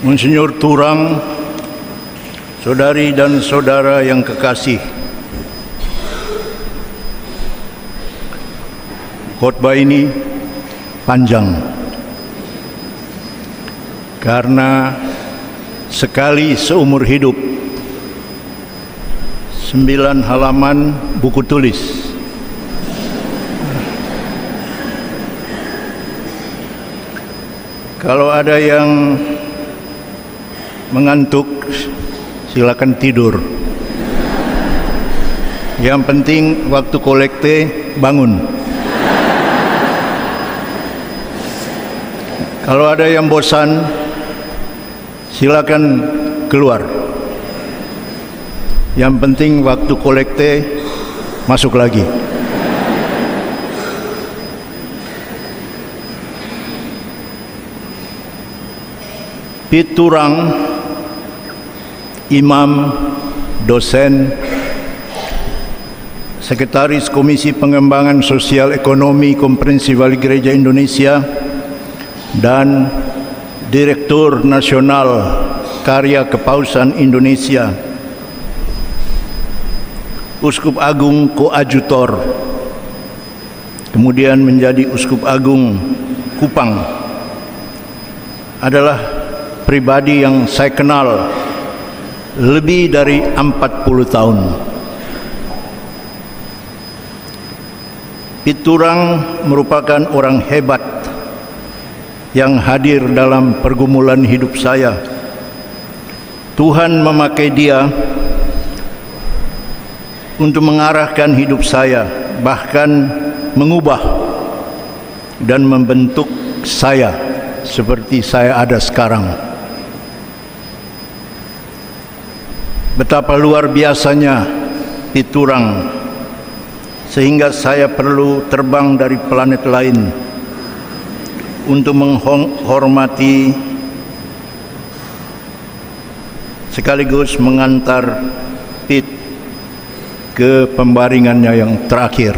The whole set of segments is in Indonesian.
Monsinyur Turang, saudari dan saudara yang kekasih, khotbah ini panjang karena sekali seumur hidup 9 halaman buku tulis. Kalau ada yang mengantuk, silakan tidur. Yang penting waktu kolekte bangun. Kalau ada yang bosan, silakan keluar. Yang penting waktu kolekte masuk lagi. Piturang, imam, dosen, sekretaris Komisi Pengembangan Sosial Ekonomi Komprehensif Wali Gereja Indonesia, dan Direktur Nasional Karya Kepausan Indonesia, Uskup Agung Koadjutor, kemudian menjadi Uskup Agung Kupang, adalah pribadi yang saya kenal lebih dari 40 tahun. Piturang merupakan orang hebat yang hadir dalam pergumulan hidup saya. Tuhan memakai dia untuk mengarahkan hidup saya, bahkan mengubah dan membentuk saya seperti saya ada sekarang. Betapa luar biasanya Piturang, sehingga saya perlu terbang dari planet lain untuk menghormati sekaligus mengantar Pit ke pembaringannya yang terakhir.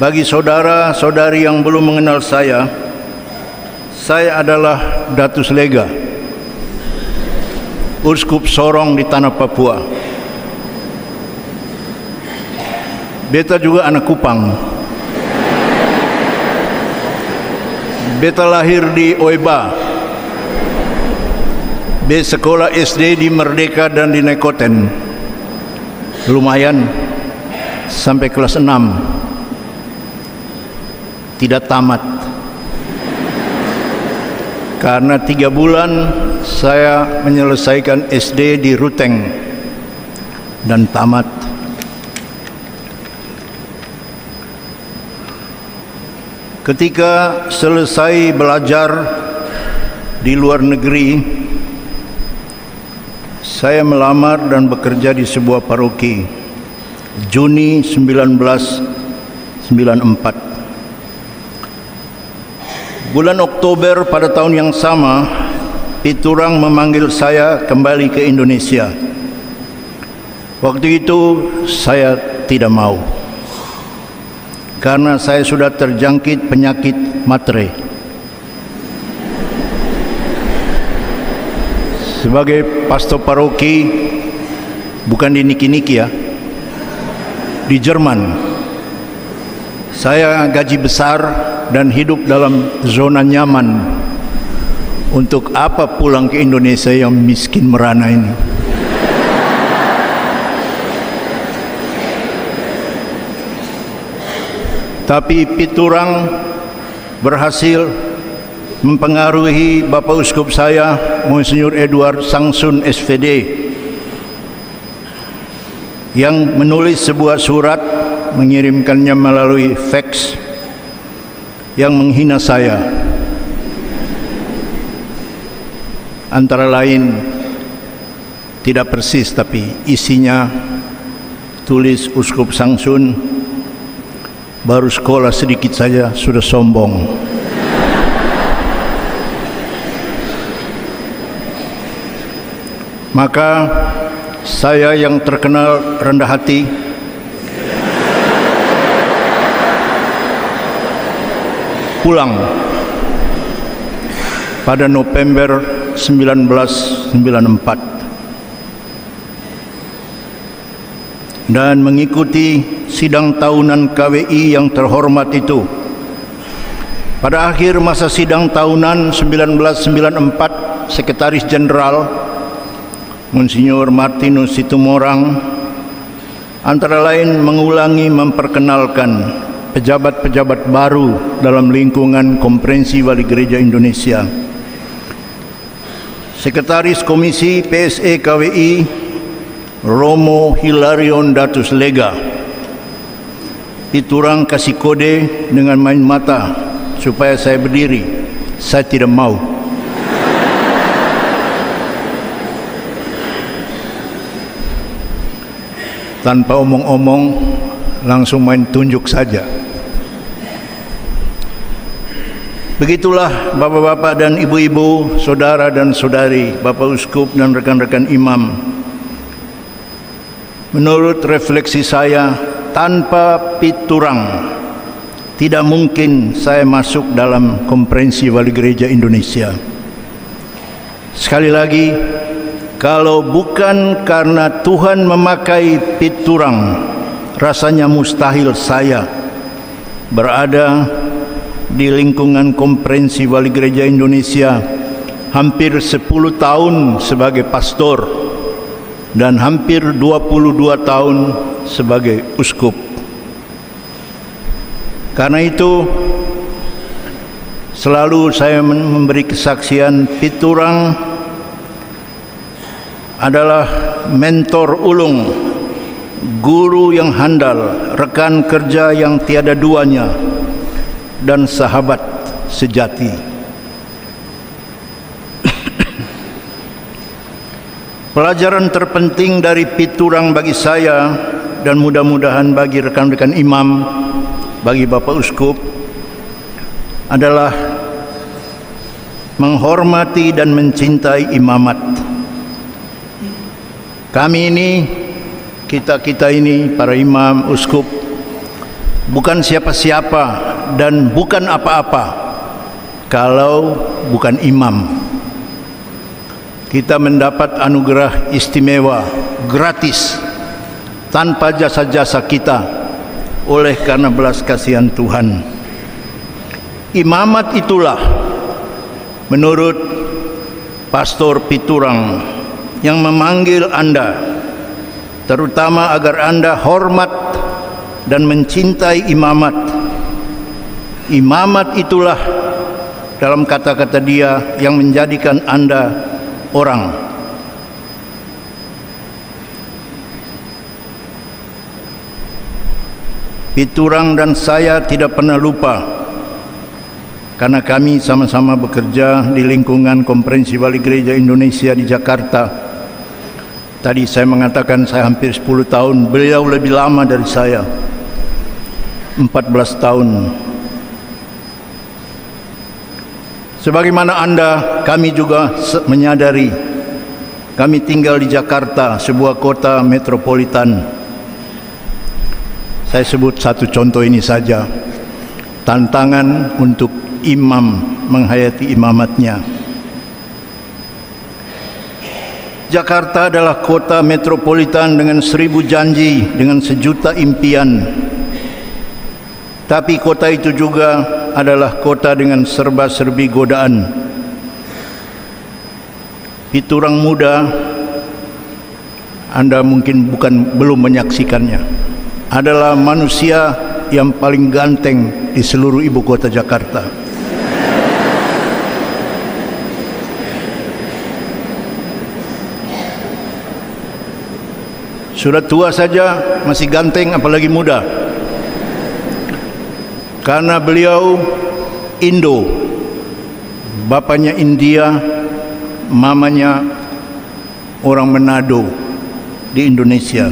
Bagi saudara-saudari yang belum mengenal saya adalah Datus Lega, Uskup Sorong di tanah Papua. Beta juga anak Kupang. Beta lahir di Oiba. Beta sekolah SD di Merdeka dan di Nekoten. Lumayan sampai kelas 6. Tidak tamat. Karena 3 bulan saya menyelesaikan SD di Ruteng dan tamat. Ketika selesai belajar di luar negeri, saya melamar dan bekerja di sebuah paroki Juni 1994. Bulan Oktober pada tahun yang sama, Piturang memanggil saya kembali ke Indonesia. Waktu itu saya tidak mau, karena saya sudah terjangkit penyakit matre. Sebagai pastor paroki, bukan di Niki-Niki ya, di Jerman. Saya gaji besar dan hidup dalam zona nyaman. Untuk apa pulang ke Indonesia yang miskin merana ini? Tapi Piturang berhasil mempengaruhi Bapak Uskup saya, Monsinyur Edward Sangsun SVD, yang menulis sebuah surat, mengirimkannya melalui fax, yang menghina saya. Antara lain, tidak persis tapi isinya tulis, Uskup Sangsun baru sekolah sedikit saja sudah sombong. Maka saya yang terkenal rendah hati pulang pada November 1994 dan mengikuti sidang tahunan KWI yang terhormat itu. Pada akhir masa sidang tahunan 1994, Sekretaris Jenderal Monsinyur Martinus Situmorang antara lain mengulangi memperkenalkan pejabat-pejabat baru dalam lingkungan Konferensi Wali Gereja Indonesia. Sekretaris Komisi PSE KWI Romo Hilarion Datus Lega diturang kasih kode dengan main mata supaya saya berdiri. Saya tidak mau. Tanpa omong-omong, langsung main tunjuk saja. Begitulah bapak-bapak dan ibu-ibu, saudara dan saudari, Bapak Uskup dan rekan-rekan imam. Menurut refleksi saya, tanpa piturang tidak mungkin saya masuk dalam Konferensi Wali Gereja Indonesia. Sekali lagi, kalau bukan karena Tuhan memakai piturang, rasanya mustahil saya berada di lingkungan Konferensi Wali Gereja Indonesia hampir 10 tahun sebagai pastor dan hampir 22 tahun sebagai uskup. Karena itu selalu saya memberi kesaksian piturang adalah mentor ulung, guru yang handal, rekan kerja yang tiada duanya, dan sahabat sejati. Pelajaran terpenting dari piturang bagi saya dan mudah-mudahan bagi rekan-rekan imam, bagi Bapak Uskup adalah menghormati dan mencintai imamat. Kami ini, kita ini, para imam, uskup, bukan siapa-siapa dan bukan apa-apa kalau bukan imam. Kita mendapat anugerah istimewa, gratis, tanpa jasa-jasa kita, oleh karena belas kasihan Tuhan. Imamat itulah, menurut Pastor Piturang, yang memanggil Anda, terutama agar Anda hormat dan mencintai imamat. Imamat itulah, dalam kata-kata dia, yang menjadikan Anda orang. Piturang dan saya tidak pernah lupa, karena kami sama-sama bekerja di lingkungan Konferensi Wali Gereja Indonesia di Jakarta. Tadi saya mengatakan saya hampir 10 tahun, beliau lebih lama dari saya, 14 tahun. Sebagaimana Anda, kami juga menyadari kami tinggal di Jakarta, sebuah kota metropolitan. Saya sebut satu contoh ini saja, tantangan untuk imam menghayati imamatnya. Jakarta adalah kota metropolitan dengan 1000 janji, dengan 1.000.000 impian. Tapi kota itu juga adalah kota dengan serba-serbi godaan. Piturang muda, Anda mungkin belum menyaksikannya, adalah manusia yang paling ganteng di seluruh ibu kota Jakarta. Sudah tua saja masih ganteng, apalagi muda. Karena beliau Indo, bapaknya India, mamanya orang Manado di Indonesia.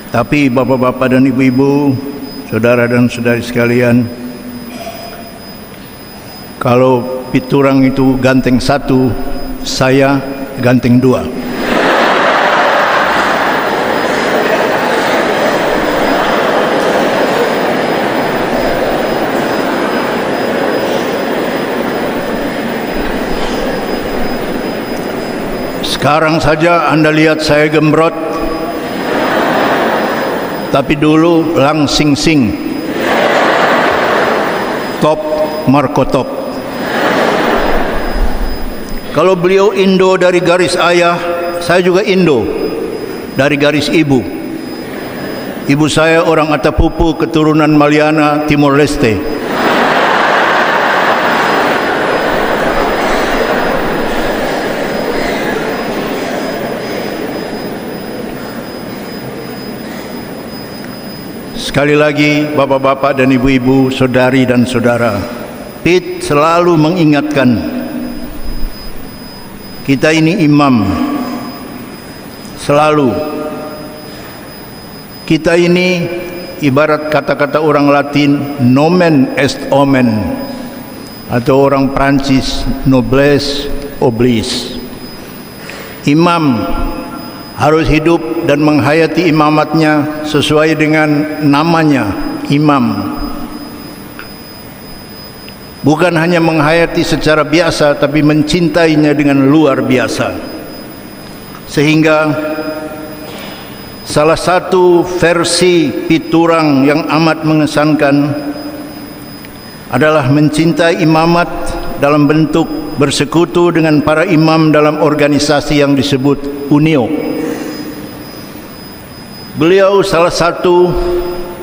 Tapi bapak-bapak dan ibu-ibu, saudara dan saudari sekalian, kalau Piturang itu ganteng satu, saya ganteng dua. Sekarang saja Anda lihat saya gembrot, tapi dulu Lang Sing Sing, top Marco top. Kalau beliau Indo dari garis ayah, saya juga Indo dari garis ibu. Ibu saya orang Atapupu, keturunan Maliana, Timor Leste. Sekali lagi, bapak-bapak dan ibu-ibu, saudari dan saudara, Pit selalu mengingatkan, kita ini imam, selalu. Kita ini ibarat kata-kata orang Latin, nomen est omen, atau orang Prancis, noblesse oblige. Imam harus hidup dan menghayati imamatnya sesuai dengan namanya, imam. Bukan hanya menghayati secara biasa, tapi mencintainya dengan luar biasa. Sehingga salah satu versi Piturang yang amat mengesankan adalah mencintai imamat dalam bentuk bersekutu dengan para imam dalam organisasi yang disebut Unio. Beliau salah satu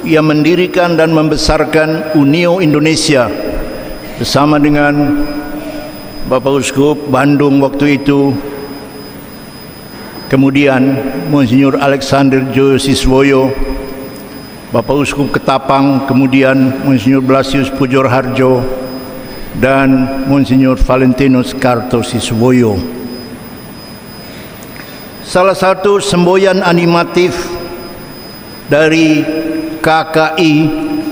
yang mendirikan dan membesarkan Unio Indonesia bersama dengan Bapak Uskup Bandung waktu itu, kemudian Monsinyur Alexander Joyo, Bapak Uskup Ketapang, kemudian Monsinyur Blasius Pujorharjo, dan Monsinyur Valentinus Kartosiswoyo. Salah satu semboyan animatif dari KKI,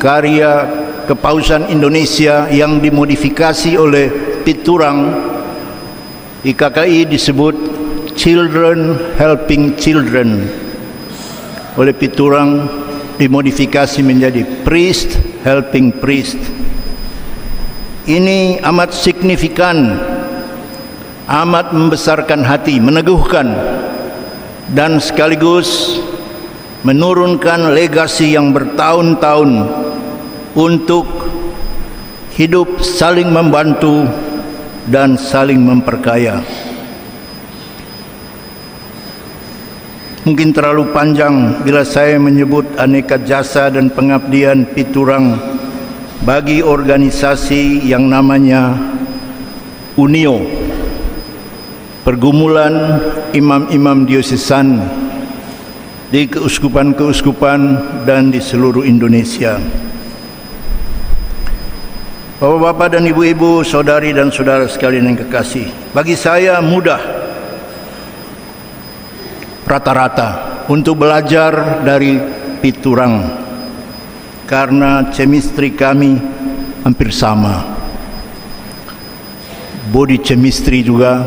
karya Kepausan Indonesia yang dimodifikasi oleh Piturang, di KKI disebut Children Helping Children, oleh Piturang dimodifikasi menjadi Priest Helping Priest. Ini amat signifikan, amat membesarkan hati, meneguhkan, dan sekaligus menurunkan legasi yang bertahun-tahun untuk hidup saling membantu dan saling memperkaya. Mungkin terlalu panjang bila saya menyebut aneka jasa dan pengabdian Piturang bagi organisasi yang namanya Unio, pergumulan imam-imam diosesan di keuskupan-keuskupan dan di seluruh Indonesia. Bapak-bapak dan ibu-ibu, saudari dan saudara sekalian yang kekasih, bagi saya mudah rata-rata untuk belajar dari Piturang karena chemistry kami hampir sama, body chemistry juga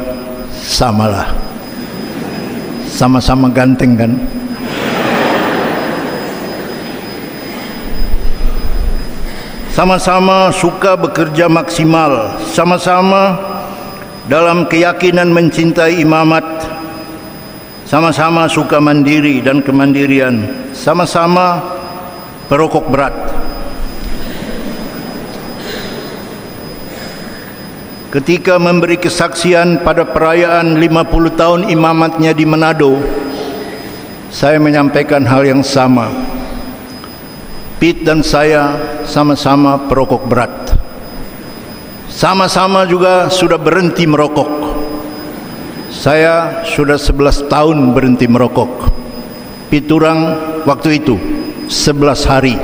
samalah, sama-sama ganteng kan. Sama-sama suka bekerja maksimal, sama-sama dalam keyakinan mencintai imamat, sama-sama suka mandiri dan kemandirian, sama-sama perokok berat. Ketika memberi kesaksian pada perayaan 50 tahun imamatnya di Manado, saya menyampaikan hal yang sama. Pit dan saya sama-sama perokok berat, sama-sama juga sudah berhenti merokok. Saya sudah 11 tahun berhenti merokok. Piturang waktu itu 11 hari.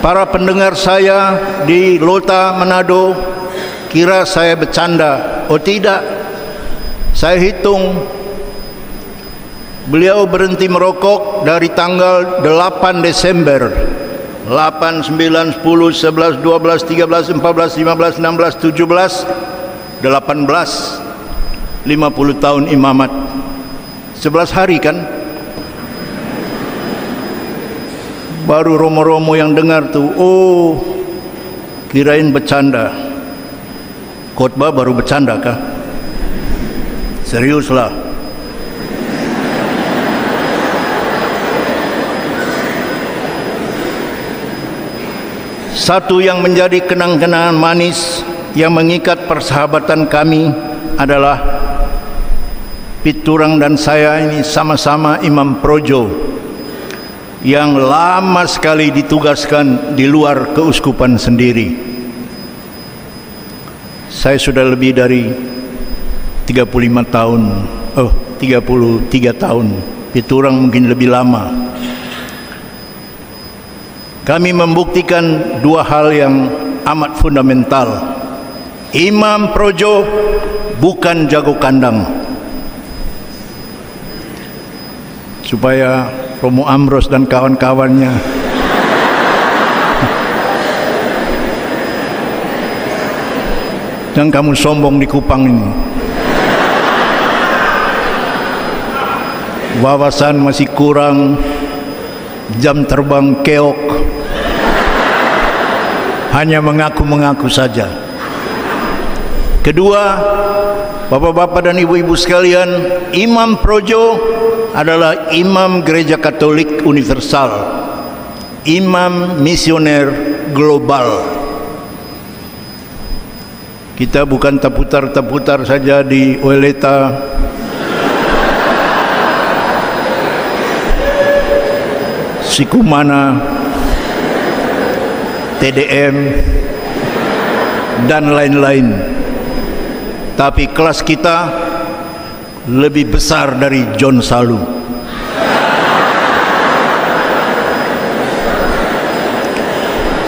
Para pendengar saya di Lota, Manado kira saya bercanda. Oh tidak, saya hitung, beliau berhenti merokok dari tanggal 8 Desember 8, 9, 10, 11, 12, 13, 14, 15, 16, 17, 18, 50 tahun imamat. 11 hari kan? Baru romo-romo yang dengar tuh, oh Kirain bercanda. Khotbah baru bercanda kah? Seriuslah. Satu yang menjadi kenang-kenangan manis yang mengikat persahabatan kami adalah Piturang dan saya ini sama-sama imam projo yang lama sekali ditugaskan di luar keuskupan sendiri. Saya sudah lebih dari 35 tahun, 33 tahun. Piturang mungkin lebih lama. Kami membuktikan dua hal yang amat fundamental. Imam projo bukan jago kandang. Supaya Romo Ambrose dan kawan-kawannya jangan kamu sombong di Kupang ini. Wawasan masih kurang, jam terbang keok, hanya mengaku-mengaku saja. Kedua, bapak-bapak dan ibu-ibu sekalian, imam projo adalah imam gereja Katolik universal, imam misioner global. Kita bukan terputar-terputar saja di Weleta, Sikumana, TDM, dan lain-lain. Tapi kelas kita lebih besar dari John Salu.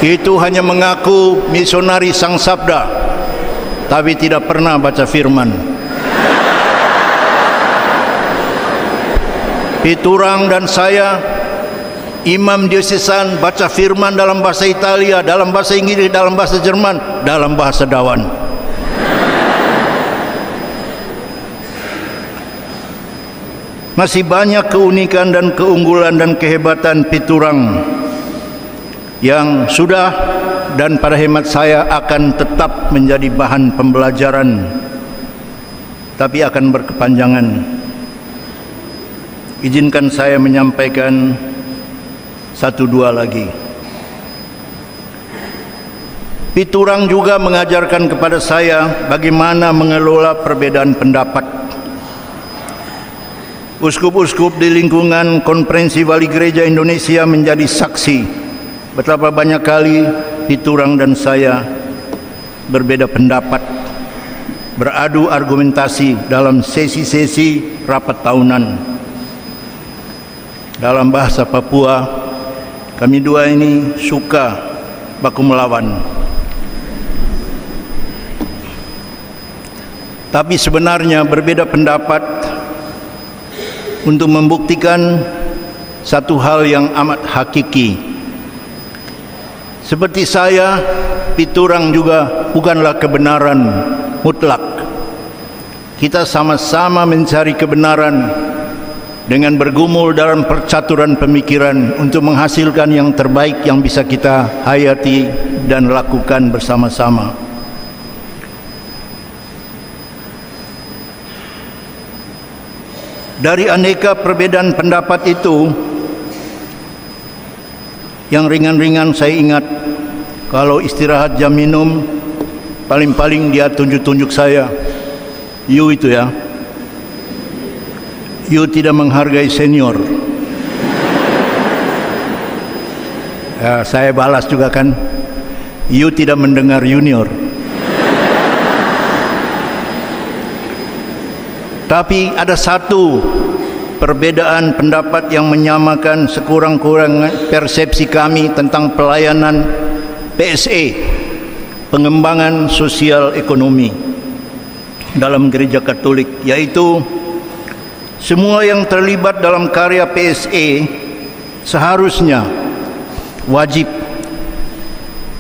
Itu hanya mengaku misionari Sang Sabda, tapi tidak pernah baca firman. Piturang dan saya, imam diosesan, baca firman dalam bahasa Italia, dalam bahasa Inggris, dalam bahasa Jerman, dalam bahasa Dawan. Masih banyak keunikan dan keunggulan dan kehebatan Piturang yang sudah dan pada hemat saya akan tetap menjadi bahan pembelajaran, tapi akan berkepanjangan. Izinkan saya menyampaikan satu dua lagi. Piturang juga mengajarkan kepada saya bagaimana mengelola perbedaan pendapat. Uskup-uskup di lingkungan Konferensi Wali Gereja Indonesia menjadi saksi betapa banyak kali Piturang dan saya berbeda pendapat, beradu argumentasi dalam sesi-sesi rapat tahunan. Dalam bahasa Papua, kami dua ini suka baku melawan. Tapi sebenarnya berbeda pendapat untuk membuktikan satu hal yang amat hakiki. Seperti saya, Piturang juga bukanlah kebenaran mutlak. Kita sama-sama mencari kebenaran dengan bergumul dalam percaturan pemikiran untuk menghasilkan yang terbaik yang bisa kita hayati dan lakukan bersama-sama. Dari aneka perbedaan pendapat itu, yang ringan-ringan saya ingat, kalau istirahat jam minum, paling-paling dia tunjuk-tunjuk saya, "You itu ya, you tidak menghargai senior." Ya, saya balas juga kan, "You tidak mendengar junior." Tapi ada satu perbedaan pendapat yang menyamakan sekurang-kurangnya persepsi kami tentang pelayanan PSE, pengembangan sosial ekonomi dalam gereja Katolik, yaitu semua yang terlibat dalam karya PSE seharusnya wajib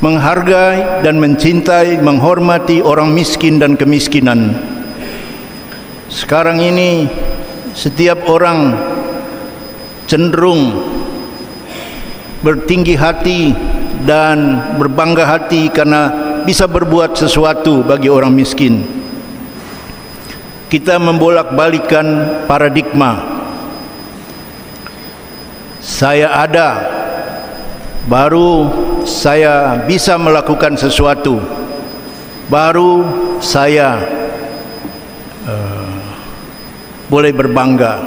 menghargai dan mencintai, menghormati orang miskin dan kemiskinan. Sekarang ini setiap orang cenderung bertinggi hati dan berbangga hati karena bisa berbuat sesuatu bagi orang miskin. Kita membolak-balikan paradigma. Saya ada, baru saya bisa melakukan sesuatu, baru saya boleh berbangga.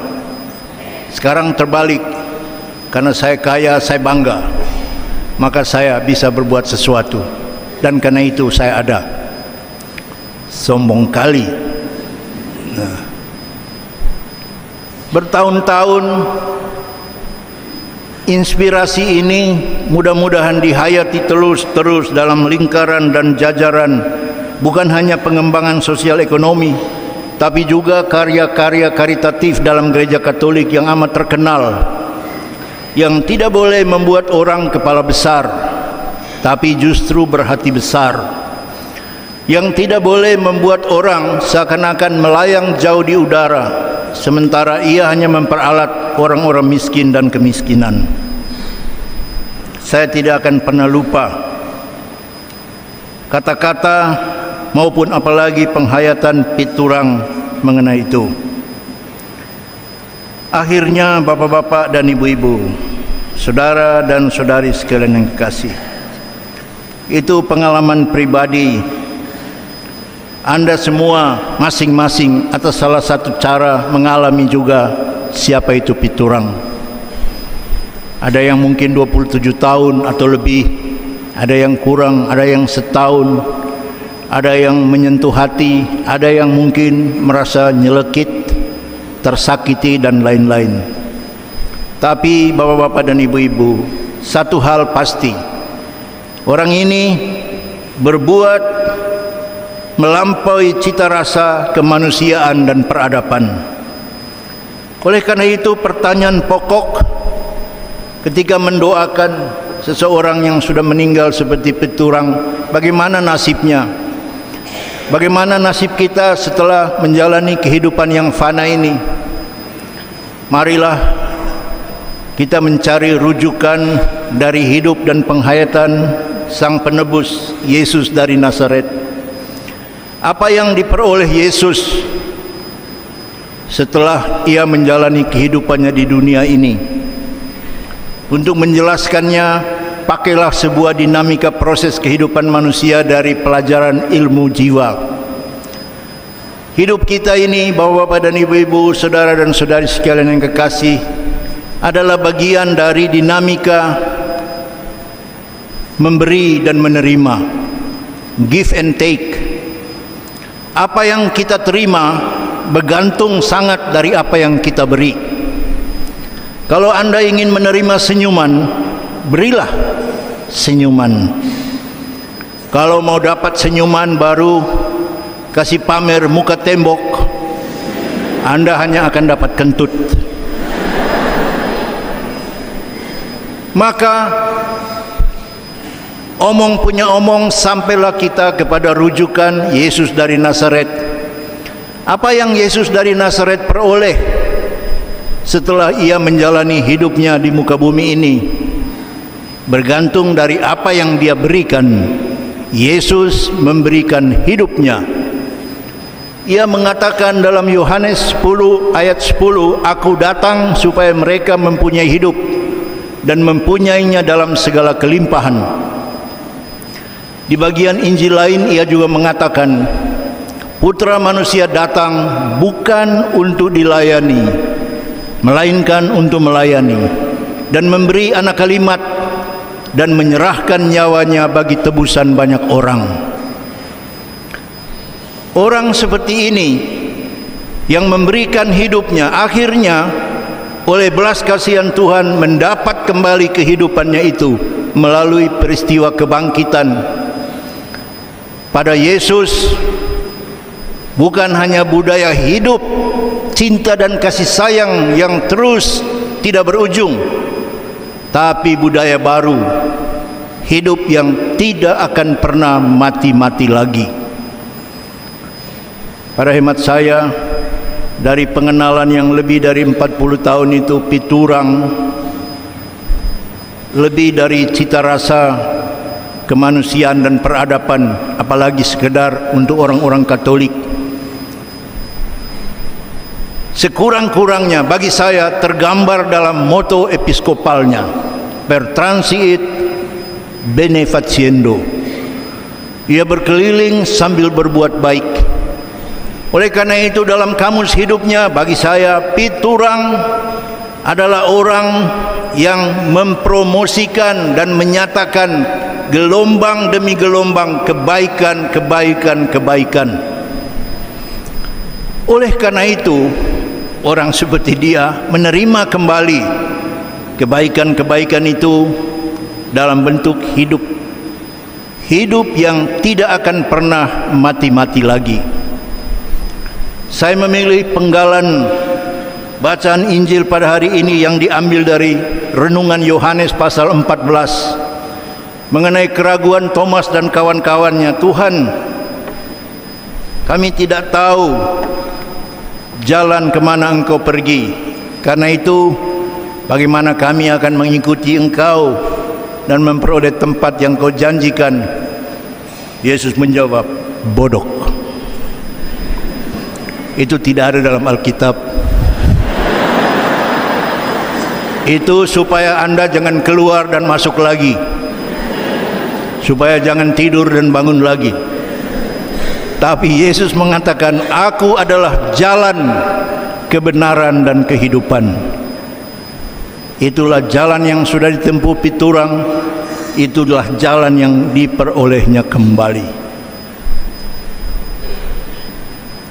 Sekarang terbalik, karena saya kaya, saya bangga, maka saya bisa berbuat sesuatu, dan karena itu saya ada. Sombong kali. Bertahun-tahun inspirasi ini mudah-mudahan dihayati terus dalam lingkaran dan jajaran bukan hanya pengembangan sosial ekonomi, tapi juga karya-karya karitatif dalam gereja Katolik yang amat terkenal, yang tidak boleh membuat orang kepala besar, tapi justru berhati besar, yang tidak boleh membuat orang seakan-akan melayang jauh di udara, sementara ia hanya memperalat orang-orang miskin dan kemiskinan. Saya tidak akan pernah lupa kata-kata maupun apalagi penghayatan Piturang mengenai itu. Akhirnya bapak-bapak dan ibu-ibu, saudara dan saudari sekalian yang kekasih, itu pengalaman pribadi Anda semua masing-masing atas salah satu cara mengalami juga siapa itu Piturang. Ada yang mungkin 27 tahun atau lebih, ada yang kurang, ada yang setahun, ada yang menyentuh hati, ada yang mungkin merasa nyelekit, tersakiti dan lain-lain. Tapi bapak-bapak dan ibu-ibu, satu hal pasti, orang ini berbuat melampaui cita rasa kemanusiaan dan peradaban. Oleh karena itu, pertanyaan pokok ketika mendoakan seseorang yang sudah meninggal seperti Piturang, bagaimana nasibnya? Bagaimana nasib kita setelah menjalani kehidupan yang fana ini? Marilah kita mencari rujukan dari hidup dan penghayatan Sang Penebus Yesus dari Nazaret. Apa yang diperoleh Yesus setelah ia menjalani kehidupannya di dunia ini? Untuk menjelaskannya, pakailah sebuah dinamika proses kehidupan manusia dari pelajaran ilmu jiwa. Hidup kita ini, bapak-bapak dan ibu-ibu, saudara dan saudari sekalian yang kekasih, adalah bagian dari dinamika memberi dan menerima, give and take. Apa yang kita terima bergantung sangat dari apa yang kita beri. Kalau Anda ingin menerima senyuman, berilah senyuman. Kalau mau dapat senyuman baru kasih pamer muka tembok, Anda hanya akan dapat kentut. Maka omong punya omong, sampailah kita kepada rujukan Yesus dari Nazaret. Apa yang Yesus dari Nazaret peroleh setelah ia menjalani hidupnya di muka bumi ini bergantung dari apa yang dia berikan. Yesus memberikan hidupnya. Ia mengatakan dalam Yohanes 10 ayat 10, "Aku datang supaya mereka mempunyai hidup dan mempunyainya dalam segala kelimpahan." Di bagian Injil lain ia juga mengatakan, "Putra manusia datang bukan untuk dilayani, melainkan untuk melayani dan memberi anak kalimat dan menyerahkan nyawanya bagi tebusan banyak orang." Orang seperti ini yang memberikan hidupnya, akhirnya oleh belas kasihan Tuhan mendapat kembali kehidupannya itu melalui peristiwa kebangkitan. Pada Yesus bukan hanya budaya hidup, cinta dan kasih sayang yang terus tidak berujung, tapi budaya baru, hidup yang tidak akan pernah mati-mati lagi. Pada hemat saya, dari pengenalan yang lebih dari 40 tahun itu, Piturang lebih dari cita rasa kemanusiaan dan peradaban, apalagi sekedar untuk orang-orang Katolik. Sekurang-kurangnya bagi saya tergambar dalam moto episkopalnya, per transiit bene faciendo. Ia berkeliling sambil berbuat baik. Oleh karena itu dalam kamus hidupnya bagi saya Piturang adalah orang yang mempromosikan dan menyatakan gelombang demi gelombang kebaikan. Oleh karena itu orang seperti dia menerima kembali kebaikan itu dalam bentuk hidup yang tidak akan pernah mati-mati lagi. Saya memilih penggalan bacaan Injil pada hari ini yang diambil dari renungan Yohanes pasal 14 mengenai keraguan Thomas dan kawan-kawannya. Tuhan, kami tidak tahu jalan kemana Engkau pergi. Karena itu, bagaimana kami akan mengikuti Engkau dan memperoleh tempat yang Kau janjikan? Yesus menjawab, bodoh. Itu tidak ada dalam Alkitab. Itu supaya Anda jangan keluar dan masuk lagi, supaya jangan tidur dan bangun lagi. Tapi Yesus mengatakan, aku adalah jalan, kebenaran dan kehidupan. Itulah jalan yang sudah ditempuh Piturang. Itulah jalan yang diperolehnya kembali.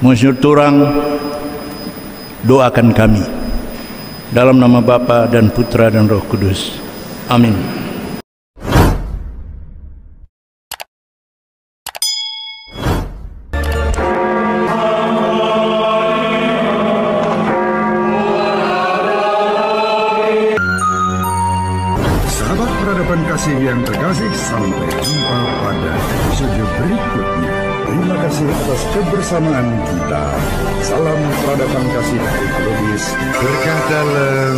Monsignor Turang, doakan kami dalam nama Bapa dan Putra dan Roh Kudus. Amin. Sahabat peradaban kasih yang terkasih, sampai jumpa pada episode berikutnya. Terima kasih atas kebersamaan kita. Salam peradaban kasih dari Lubis. Berkah dalam